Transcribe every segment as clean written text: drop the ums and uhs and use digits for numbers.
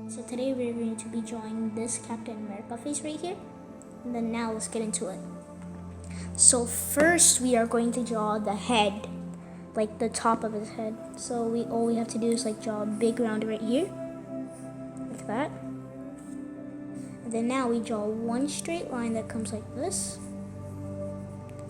So today we're going to be drawing this Captain America face right here. And then now let's get into it. So first we are going to draw the head, like the top of his head. So all we have to do is like draw a big round right here, like that. And then now we draw one straight line that comes like this.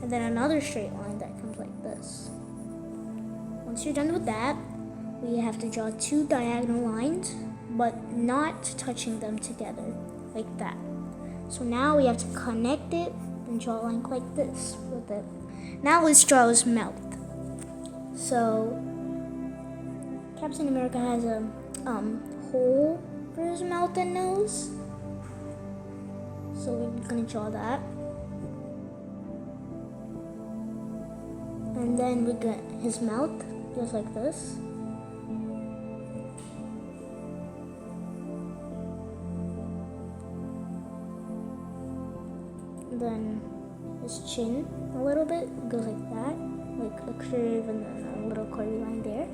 And then another straight line that comes like this. Once you're done with that, we have to draw two diagonal lines, but not touching them together, like that. So now we have to connect it and draw a line like this with it. Now let's draw his mouth. So Captain America has a hole for his mouth and nose. So we're gonna draw that. And then we get his mouth just like this. Then his chin a little bit goes like that, like a curve and then a little curvy line there.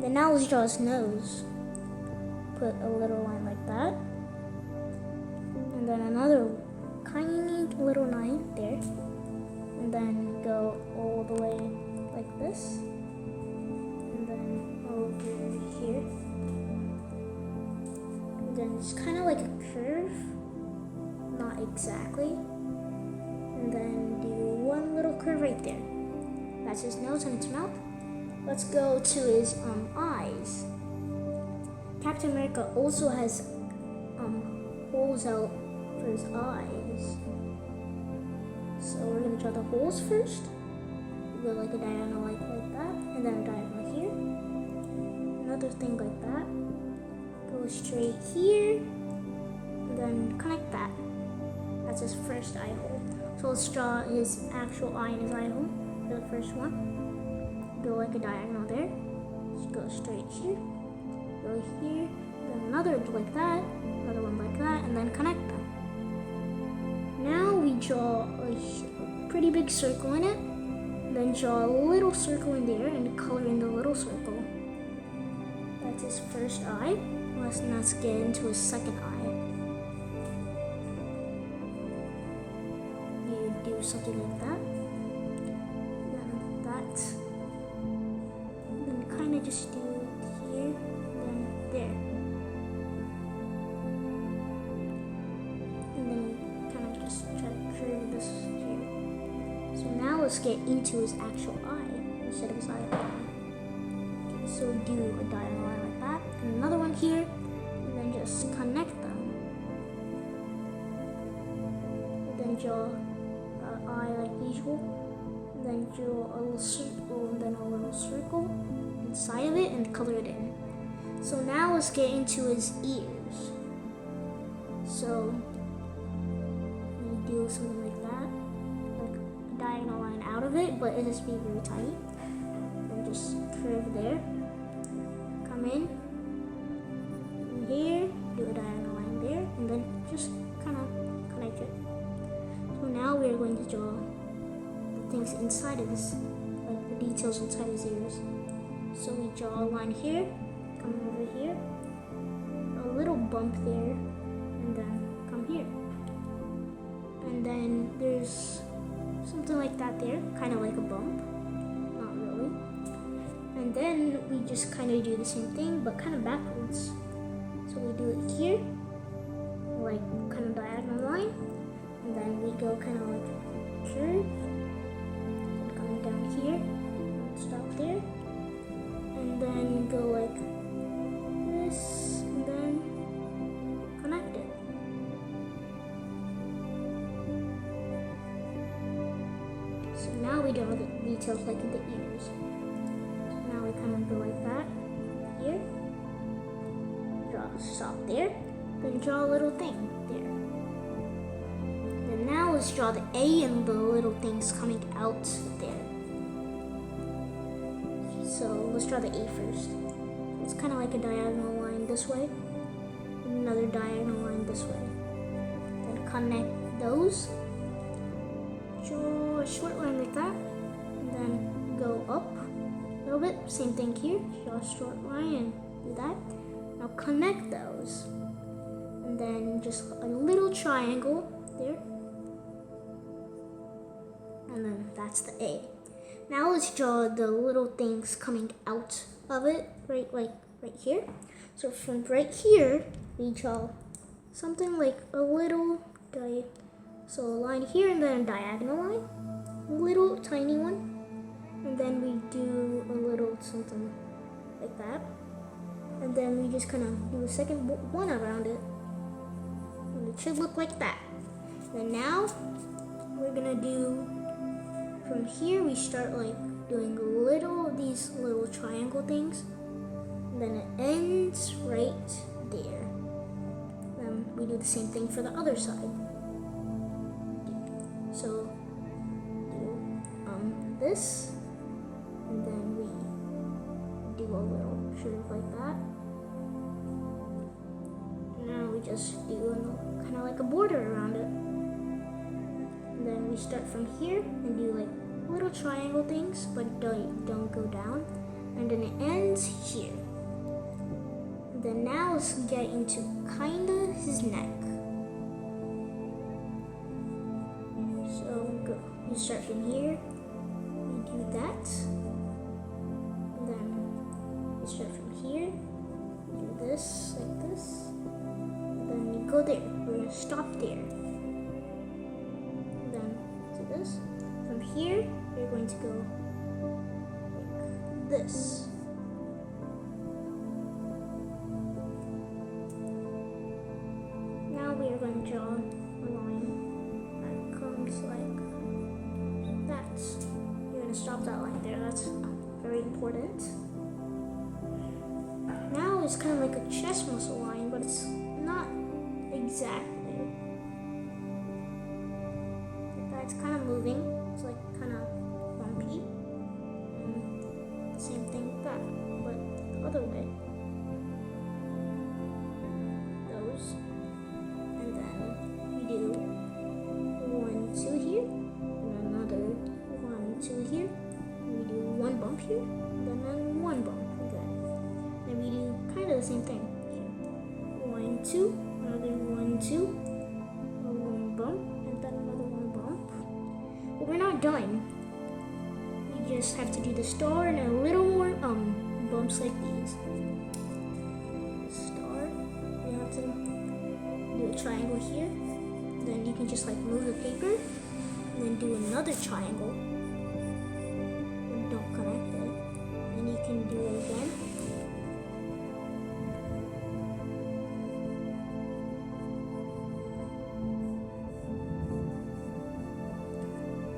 Then now let's draw his nose. Put a little line like that, and then another tiny little line there, and then go all the way like this, and then over here, and then it's kind of like a curve, not exactly. And then do one little curve right there. That's his nose and his mouth. Let's go to his eyes. Captain America also has holes out for his eyes. So we're gonna draw the holes first. Go like a diagonal like that, and then a diagonal here. Another thing like that. Go straight here, and then connect that. That's his first eye hole. So let's draw his actual eye in his eye hole for the first one. Go like a diagonal there. Just go straight here. Go here. Then another like that. Another one like that. And then connect them. Now we draw a pretty big circle in it. Then draw a little circle in there and color in the little circle. That's his first eye. Let's get into his second eye. Do something like that, then that, then kind of just do it here, then there, and then kind of just try to curve this here. So now let's get into his actual eye instead of his eyeball. Okay, so do a diagonal line like that, and another one here, and then just connect them, and then draw eye like usual, and then draw a little circle and then a little circle inside of it and color it in. So now let's get into his ears. So we do something like that, like a diagonal line out of it, but it has to be very tiny. And just curve there, come in here, do a diagonal line there, and then just kind of connect it. So now we are going to draw the things inside of his, like the details inside his ears. So we draw a line here, come over here, a little bump there, and then come here. And then there's something like that there, kind of like a bump, not really. And then we just kind of do the same thing, but kind of backwards. So we do it here, like kind of diagonal line. And then we go kind of like a curve, and come down here, stop there, and then go like this, and then connect it. So now we draw the details like in the ears. So now we kind of go like that, here, draw a stop there, then draw a little thing there. Now let's draw the A and the little things coming out there. So let's draw the A first. It's kind of like a diagonal line this way, and another diagonal line this way. Then connect those. Draw a short line like that, and then go up a little bit. Same thing here. Draw a short line and do that. Now connect those. And then just a little triangle there. And then that's the A. Now let's draw the little things coming out of it, right here. So from right here, we draw something like a little so a line here and then a diagonal line, a little tiny one, and then we do a little something like that, and then we just kind of do a second one around it, and it should look like that. Then now we're gonna do from here. We start like doing these little triangle things, and then it ends right there. Then we do the same thing for the other side. So do this, and then we do a little sort of like that. Now we just do kind of like a border around it. And then we start from here and do like little triangle things, but don't go down. And then it ends here. And then now let's get into kinda his neck. You start from here, you do that, and then you start from here, you do this, like this, and then you go there. We're going to stop there. And then do this. From here, you're going to go like this. Now we are going to draw a line that comes like that. You're going to stop that line there. That's very important. Now it's kind of like a chest muscle line, but it's not exactly. Like that. It's kind of moving. It's like kind of bumpy. And same thing with that, but the other way. Those. And then we do 1, 2 here. 2 here, and we do 1 bump here, and then 1 bump like that. Then we do kind of the same thing here. 1, 2, another 1, 2, 1 bump, and then another 1 bump. But we're not done. We just have to do the star and a little more bumps like these. Star. We have to do a triangle here. Then you can just like move the paper, and then do another triangle. Don't connect it, and you can do it again.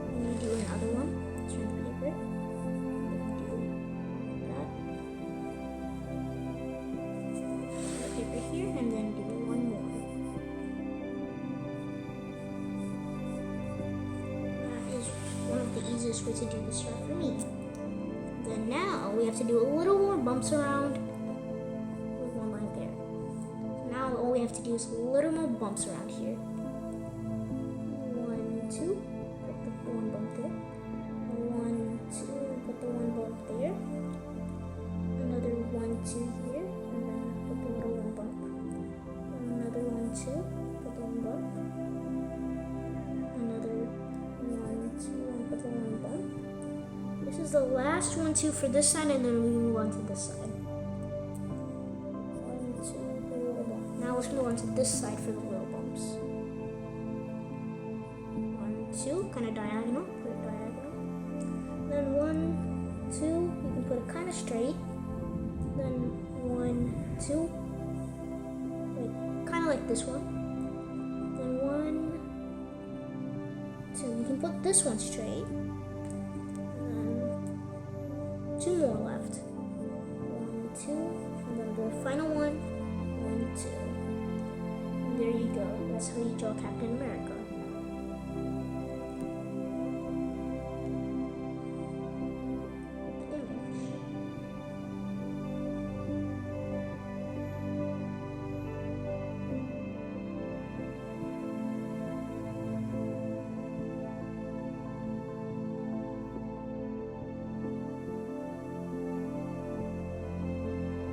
And you do another one. Turn the paper. Do that. Turn the paper here, and then do 1 more. That is one of the easiest ways to do this star for me. Then now we have to do a little more bumps around with 1 line there. Now all we have to do is a little more bumps around here. 1, 2, put the 1 bump there. 1, 2, put the 1 bump there. Another 1, 2 here, and then put the little 1 bump. Another 1, 2, put the 1 bump. Another 1, 2, and put the 1 bump. This is the last 1, 2 for this side, and then we move on to this side. 1, 2, the little bump. Now let's move on to this side for the little bumps. 1, 2, kind of diagonal. Put it diagonal. Then 1, 2, you can put it kind of straight. Then 1, 2, like kind of like this one. Then 1, 2, you can put this one straight. 2 more left. 1, 2, and then the final one. 1, 2. And there you go. That's how you draw Captain America.